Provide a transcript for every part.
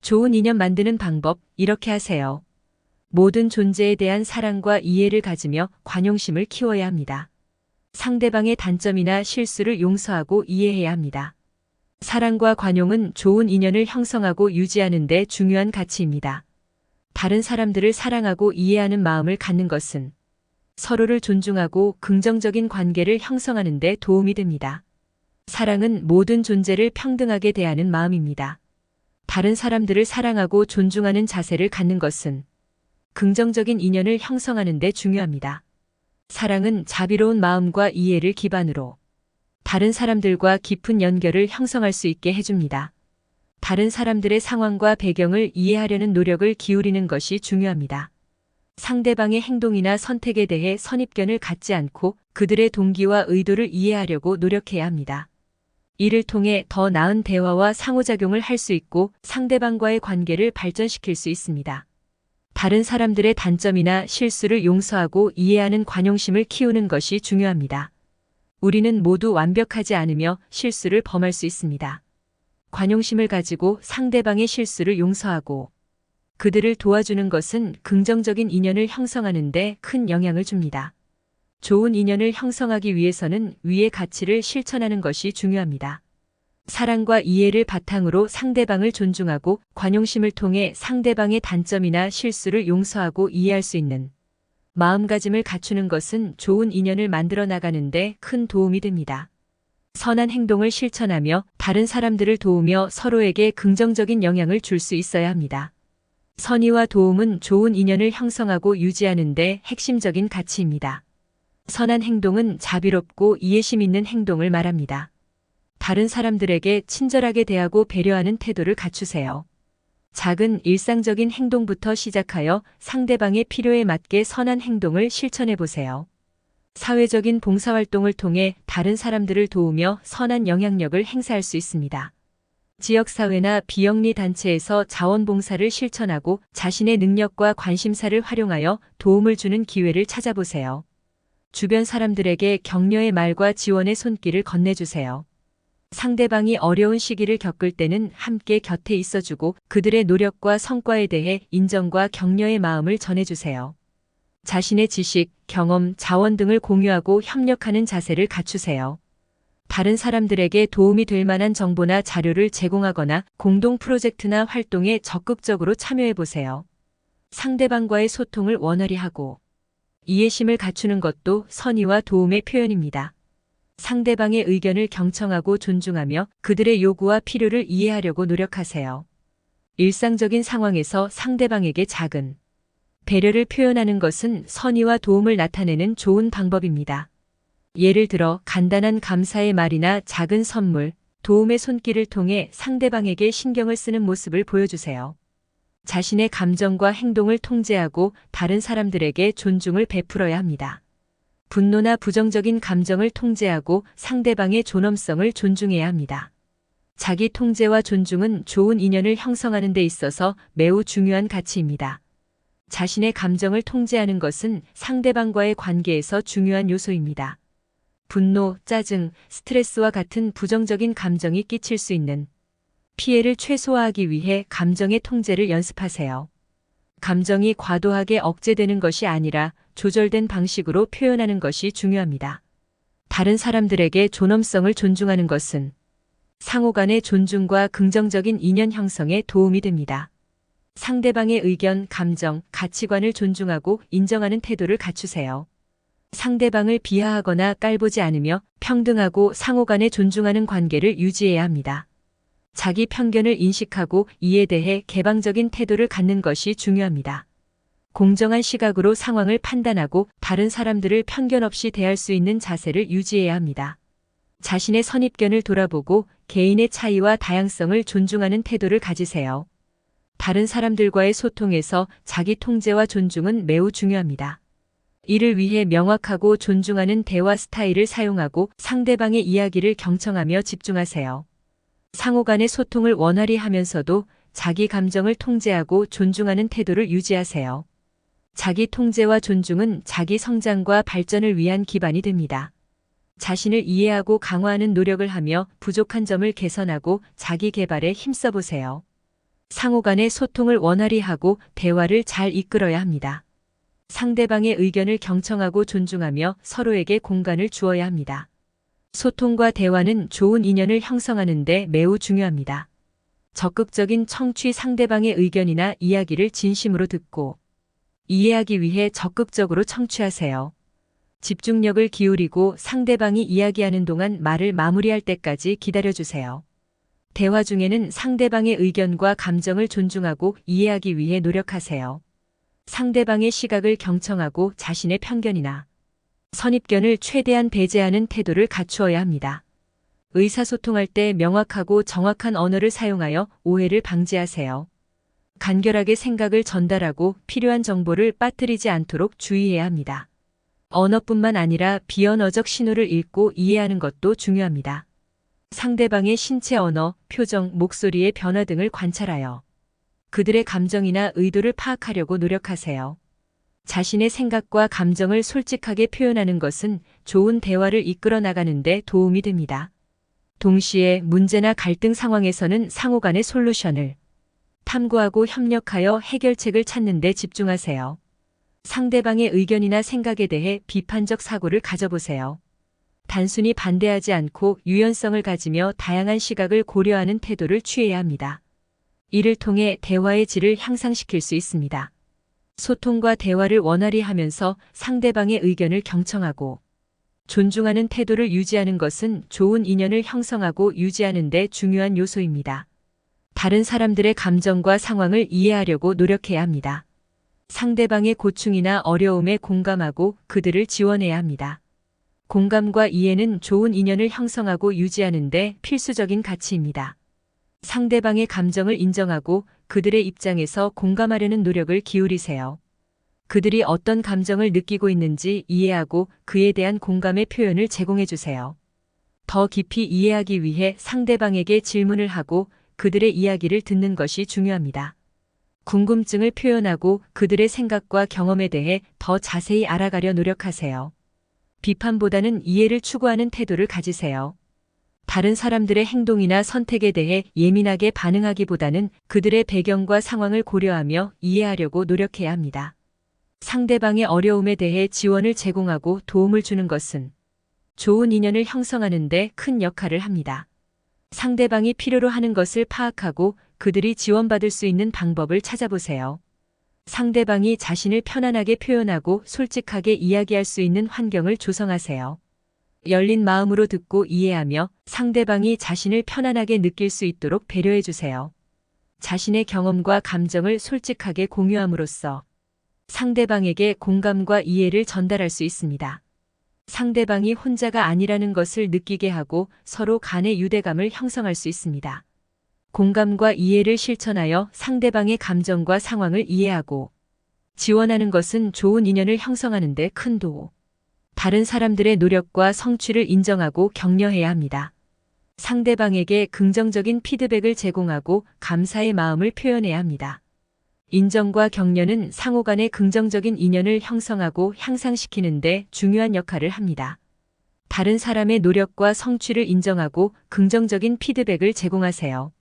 좋은 인연 만드는 방법, 이렇게 하세요. 모든 존재에 대한 사랑과 이해를 가지며 관용심을 키워야 합니다. 상대방의 단점이나 실수를 용서하고 이해해야 합니다. 사랑과 관용은 좋은 인연을 형성하고 유지하는 데 중요한 가치입니다. 다른 사람들을 사랑하고 이해하는 마음을 갖는 것은 서로를 존중하고 긍정적인 관계를 형성하는 데 도움이 됩니다. 사랑은 모든 존재를 평등하게 대하는 마음입니다. 다른 사람들을 사랑하고 존중하는 자세를 갖는 것은 긍정적인 인연을 형성하는 데 중요합니다. 사랑은 자비로운 마음과 이해를 기반으로 다른 사람들과 깊은 연결을 형성할 수 있게 해줍니다. 다른 사람들의 상황과 배경을 이해하려는 노력을 기울이는 것이 중요합니다. 상대방의 행동이나 선택에 대해 선입견을 갖지 않고 그들의 동기와 의도를 이해하려고 노력해야 합니다. 이를 통해 더 나은 대화와 상호작용을 할 수 있고 상대방과의 관계를 발전시킬 수 있습니다. 다른 사람들의 단점이나 실수를 용서하고 이해하는 관용심을 키우는 것이 중요합니다. 우리는 모두 완벽하지 않으며 실수를 범할 수 있습니다. 관용심을 가지고 상대방의 실수를 용서하고 그들을 도와주는 것은 긍정적인 인연을 형성하는 데 큰 영향을 줍니다. 좋은 인연을 형성하기 위해서는 위의 가치를 실천하는 것이 중요합니다. 사랑과 이해를 바탕으로 상대방을 존중하고 관용심을 통해 상대방의 단점이나 실수를 용서하고 이해할 수 있는 마음가짐을 갖추는 것은 좋은 인연을 만들어 나가는 데 큰 도움이 됩니다. 선한 행동을 실천하며 다른 사람들을 도우며 서로에게 긍정적인 영향을 줄 수 있어야 합니다. 선의와 도움은 좋은 인연을 형성하고 유지하는 데 핵심적인 가치입니다. 선한 행동은 자비롭고 이해심 있는 행동을 말합니다. 다른 사람들에게 친절하게 대하고 배려하는 태도를 갖추세요. 작은 일상적인 행동부터 시작하여 상대방의 필요에 맞게 선한 행동을 실천해 보세요. 사회적인 봉사활동을 통해 다른 사람들을 도우며 선한 영향력을 행사할 수 있습니다. 지역사회나 비영리 단체에서 자원봉사를 실천하고 자신의 능력과 관심사를 활용하여 도움을 주는 기회를 찾아보세요. 주변 사람들에게 격려의 말과 지원의 손길을 건네주세요. 상대방이 어려운 시기를 겪을 때는 함께 곁에 있어주고 그들의 노력과 성과에 대해 인정과 격려의 마음을 전해주세요. 자신의 지식, 경험, 자원 등을 공유하고 협력하는 자세를 갖추세요. 다른 사람들에게 도움이 될 만한 정보나 자료를 제공하거나 공동 프로젝트나 활동에 적극적으로 참여해 보세요. 상대방과의 소통을 원활히 하고 이해심을 갖추는 것도 선의와 도움의 표현입니다. 상대방의 의견을 경청하고 존중하며 그들의 요구와 필요를 이해하려고 노력하세요. 일상적인 상황에서 상대방에게 작은 배려를 표현하는 것은 선의와 도움을 나타내는 좋은 방법입니다. 예를 들어 간단한 감사의 말이나 작은 선물, 도움의 손길을 통해 상대방에게 신경을 쓰는 모습을 보여주세요. 자신의 감정과 행동을 통제하고 다른 사람들에게 존중을 베풀어야 합니다. 분노나 부정적인 감정을 통제하고 상대방의 존엄성을 존중해야 합니다. 자기 통제와 존중은 좋은 인연을 형성하는 데 있어서 매우 중요한 가치입니다. 자신의 감정을 통제하는 것은 상대방과의 관계에서 중요한 요소입니다. 분노, 짜증, 스트레스와 같은 부정적인 감정이 끼칠 수 있는 피해를 최소화하기 위해 감정의 통제를 연습하세요. 감정이 과도하게 억제되는 것이 아니라 조절된 방식으로 표현하는 것이 중요합니다. 다른 사람들에게 존엄성을 존중하는 것은 상호 간의 존중과 긍정적인 인연 형성에 도움이 됩니다. 상대방의 의견, 감정, 가치관을 존중하고 인정하는 태도를 갖추세요. 상대방을 비하하거나 깔보지 않으며 평등하고 상호 간에 존중하는 관계를 유지해야 합니다. 자기 편견을 인식하고 이에 대해 개방적인 태도를 갖는 것이 중요합니다. 공정한 시각으로 상황을 판단하고 다른 사람들을 편견 없이 대할 수 있는 자세를 유지해야 합니다. 자신의 선입견을 돌아보고 개인의 차이와 다양성을 존중하는 태도를 가지세요. 다른 사람들과의 소통에서 자기 통제와 존중은 매우 중요합니다. 이를 위해 명확하고 존중하는 대화 스타일을 사용하고 상대방의 이야기를 경청하며 집중하세요. 상호 간의 소통을 원활히 하면서도 자기 감정을 통제하고 존중하는 태도를 유지하세요. 자기 통제와 존중은 자기 성장과 발전을 위한 기반이 됩니다. 자신을 이해하고 강화하는 노력을 하며 부족한 점을 개선하고 자기 개발에 힘써보세요. 상호 간의 소통을 원활히 하고 대화를 잘 이끌어야 합니다. 상대방의 의견을 경청하고 존중하며 서로에게 공간을 주어야 합니다. 소통과 대화는 좋은 인연을 형성하는 데 매우 중요합니다. 적극적인 청취, 상대방의 의견이나 이야기를 진심으로 듣고 이해하기 위해 적극적으로 청취하세요. 집중력을 기울이고 상대방이 이야기하는 동안 말을 마무리할 때까지 기다려주세요. 대화 중에는 상대방의 의견과 감정을 존중하고 이해하기 위해 노력하세요. 상대방의 시각을 경청하고 자신의 편견이나 선입견을 최대한 배제하는 태도를 갖추어야 합니다. 의사소통할 때 명확하고 정확한 언어를 사용하여 오해를 방지하세요. 간결하게 생각을 전달하고 필요한 정보를 빠뜨리지 않도록 주의해야 합니다. 언어뿐만 아니라 비언어적 신호를 읽고 이해하는 것도 중요합니다. 상대방의 신체 언어, 표정, 목소리의 변화 등을 관찰하여 그들의 감정이나 의도를 파악하려고 노력하세요. 자신의 생각과 감정을 솔직하게 표현하는 것은 좋은 대화를 이끌어 나가는 데 도움이 됩니다. 동시에 문제나 갈등 상황에서는 상호 간의 솔루션을 탐구하고 협력하여 해결책을 찾는 데 집중하세요. 상대방의 의견이나 생각에 대해 비판적 사고를 가져보세요. 단순히 반대하지 않고 유연성을 가지며 다양한 시각을 고려하는 태도를 취해야 합니다. 이를 통해 대화의 질을 향상시킬 수 있습니다. 소통과 대화를 원활히 하면서 상대방의 의견을 경청하고 존중하는 태도를 유지하는 것은 좋은 인연을 형성하고 유지하는 데 중요한 요소입니다. 다른 사람들의 감정과 상황을 이해하려고 노력해야 합니다. 상대방의 고충이나 어려움에 공감하고 그들을 지원해야 합니다. 공감과 이해는 좋은 인연을 형성하고 유지하는 데 필수적인 가치입니다. 상대방의 감정을 인정하고 그들의 입장에서 공감하려는 노력을 기울이세요. 그들이 어떤 감정을 느끼고 있는지 이해하고 그에 대한 공감의 표현을 제공해 주세요. 더 깊이 이해하기 위해 상대방에게 질문을 하고 그들의 이야기를 듣는 것이 중요합니다. 궁금증을 표현하고 그들의 생각과 경험에 대해 더 자세히 알아가려 노력하세요. 비판보다는 이해를 추구하는 태도를 가지세요. 다른 사람들의 행동이나 선택에 대해 예민하게 반응하기보다는 그들의 배경과 상황을 고려하며 이해하려고 노력해야 합니다. 상대방의 어려움에 대해 지원을 제공하고 도움을 주는 것은 좋은 인연을 형성하는 데 큰 역할을 합니다. 상대방이 필요로 하는 것을 파악하고 그들이 지원받을 수 있는 방법을 찾아보세요. 상대방이 자신을 편안하게 표현하고 솔직하게 이야기할 수 있는 환경을 조성하세요. 열린 마음으로 듣고 이해하며 상대방이 자신을 편안하게 느낄 수 있도록 배려해 주세요. 자신의 경험과 감정을 솔직하게 공유함으로써 상대방에게 공감과 이해를 전달할 수 있습니다. 상대방이 혼자가 아니라는 것을 느끼게 하고 서로 간의 유대감을 형성할 수 있습니다. 공감과 이해를 실천하여 상대방의 감정과 상황을 이해하고 지원하는 것은 좋은 인연을 형성하는 데 큰 도움. 다른 사람들의 노력과 성취를 인정하고 격려해야 합니다. 상대방에게 긍정적인 피드백을 제공하고 감사의 마음을 표현해야 합니다. 인정과 격려는 상호 간의 긍정적인 인연을 형성하고 향상시키는 데 중요한 역할을 합니다. 다른 사람의 노력과 성취를 인정하고 긍정적인 피드백을 제공하세요.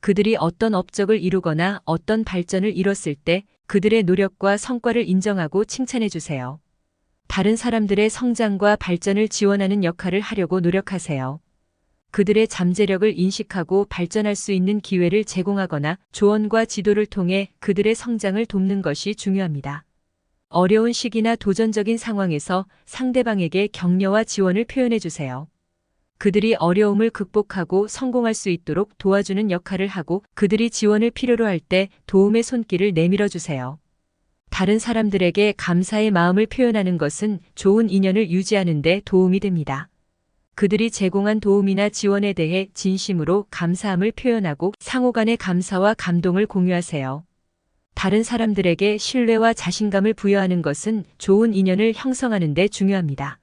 그들이 어떤 업적을 이루거나 어떤 발전을 이뤘을 때 그들의 노력과 성과를 인정하고 칭찬해 주세요. 다른 사람들의 성장과 발전을 지원하는 역할을 하려고 노력하세요. 그들의 잠재력을 인식하고 발전할 수 있는 기회를 제공하거나 조언과 지도를 통해 그들의 성장을 돕는 것이 중요합니다. 어려운 시기나 도전적인 상황에서 상대방에게 격려와 지원을 표현해 주세요. 그들이 어려움을 극복하고 성공할 수 있도록 도와주는 역할을 하고 그들이 지원을 필요로 할 때 도움의 손길을 내밀어 주세요. 다른 사람들에게 감사의 마음을 표현하는 것은 좋은 인연을 유지하는 데 도움이 됩니다. 그들이 제공한 도움이나 지원에 대해 진심으로 감사함을 표현하고 상호 간의 감사와 감동을 공유하세요. 다른 사람들에게 신뢰와 자신감을 부여하는 것은 좋은 인연을 형성하는 데 중요합니다.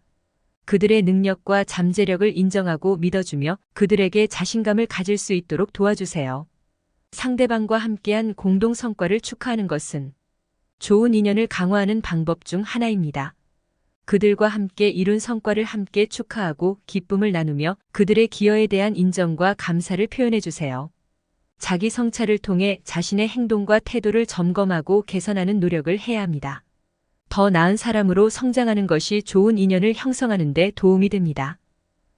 그들의 능력과 잠재력을 인정하고 믿어주며 그들에게 자신감을 가질 수 있도록 도와주세요. 상대방과 함께한 공동 성과를 축하하는 것은 좋은 인연을 강화하는 방법 중 하나입니다. 그들과 함께 이룬 성과를 함께 축하하고 기쁨을 나누며 그들의 기여에 대한 인정과 감사를 표현해 주세요. 자기 성찰을 통해 자신의 행동과 태도를 점검하고 개선하는 노력을 해야 합니다. 더 나은 사람으로 성장하는 것이 좋은 인연을 형성하는 데 도움이 됩니다.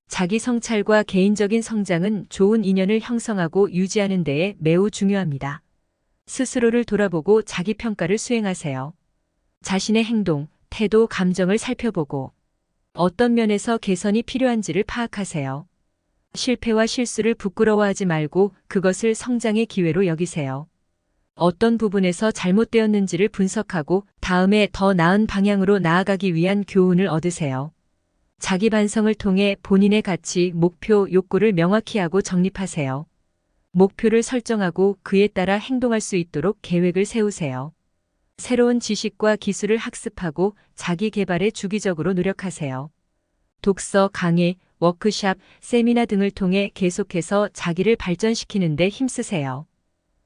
자기 성찰과 개인적인 성장은 좋은 인연을 형성하고 유지하는 데에 매우 중요합니다. 스스로를 돌아보고 자기 평가를 수행하세요. 자신의 행동, 태도, 감정을 살펴보고 어떤 면에서 개선이 필요한지를 파악하세요. 실패와 실수를 부끄러워하지 말고 그것을 성장의 기회로 여기세요. 어떤 부분에서 잘못되었는지를 분석하고 다음에 더 나은 방향으로 나아가기 위한 교훈을 얻으세요. 자기 반성을 통해 본인의 가치, 목표, 욕구를 명확히 하고 정립하세요. 목표를 설정하고 그에 따라 행동할 수 있도록 계획을 세우세요. 새로운 지식과 기술을 학습하고 자기 개발에 주기적으로 노력하세요. 독서, 강의, 워크샵, 세미나 등을 통해 계속해서 자기를 발전시키는 데 힘쓰세요.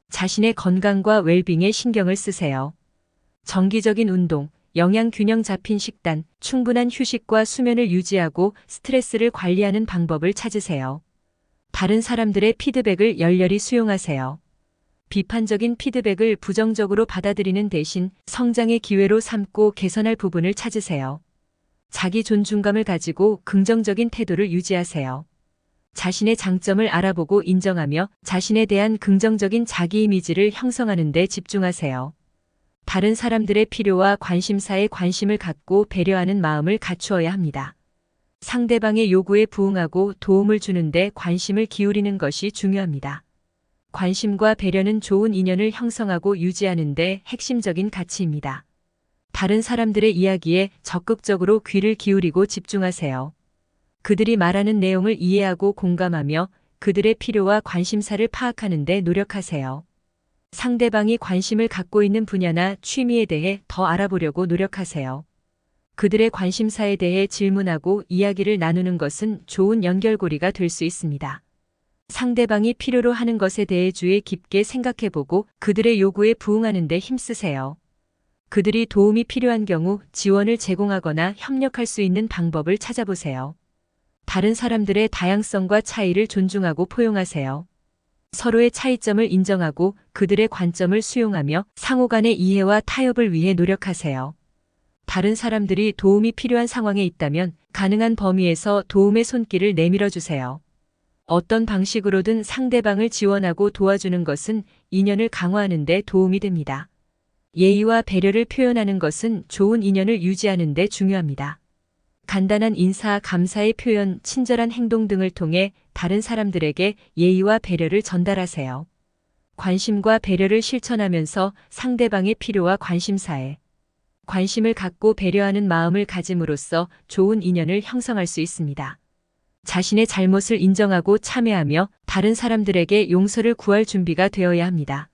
자신의 건강과 웰빙에 신경을 쓰세요. 정기적인 운동, 영양 균형 잡힌 식단, 충분한 휴식과 수면을 유지하고 스트레스를 관리하는 방법을 찾으세요. 다른 사람들의 피드백을 열렬히 수용하세요. 비판적인 피드백을 부정적으로 받아들이는 대신 성장의 기회로 삼고 개선할 부분을 찾으세요. 자기 존중감을 가지고 긍정적인 태도를 유지하세요. 자신의 장점을 알아보고 인정하며 자신에 대한 긍정적인 자기 이미지를 형성하는 데 집중하세요. 다른 사람들의 필요와 관심사에 관심을 갖고 배려하는 마음을 갖추어야 합니다. 상대방의 요구에 부응하고 도움을 주는데 관심을 기울이는 것이 중요합니다. 관심과 배려는 좋은 인연을 형성하고 유지하는 데 핵심적인 가치입니다. 다른 사람들의 이야기에 적극적으로 귀를 기울이고 집중하세요. 그들이 말하는 내용을 이해하고 공감하며 그들의 필요와 관심사를 파악하는 데 노력하세요. 상대방이 관심을 갖고 있는 분야나 취미에 대해 더 알아보려고 노력하세요. 그들의 관심사에 대해 질문하고 이야기를 나누는 것은 좋은 연결고리가 될 수 있습니다. 상대방이 필요로 하는 것에 대해 주의 깊게 생각해보고 그들의 요구에 부응하는 데 힘쓰세요. 그들이 도움이 필요한 경우 지원을 제공하거나 협력할 수 있는 방법을 찾아보세요. 다른 사람들의 다양성과 차이를 존중하고 포용하세요. 서로의 차이점을 인정하고 그들의 관점을 수용하며 상호 간의 이해와 타협을 위해 노력하세요. 다른 사람들이 도움이 필요한 상황에 있다면 가능한 범위에서 도움의 손길을 내밀어 주세요. 어떤 방식으로든 상대방을 지원하고 도와주는 것은 인연을 강화하는 데 도움이 됩니다. 예의와 배려를 표현하는 것은 좋은 인연을 유지하는 데 중요합니다. 간단한 인사, 감사의 표현, 친절한 행동 등을 통해 다른 사람들에게 예의와 배려를 전달하세요. 관심과 배려를 실천하면서 상대방의 필요와 관심사에 관심을 갖고 배려하는 마음을 가짐으로써 좋은 인연을 형성할 수 있습니다. 자신의 잘못을 인정하고 참회하며 다른 사람들에게 용서를 구할 준비가 되어야 합니다.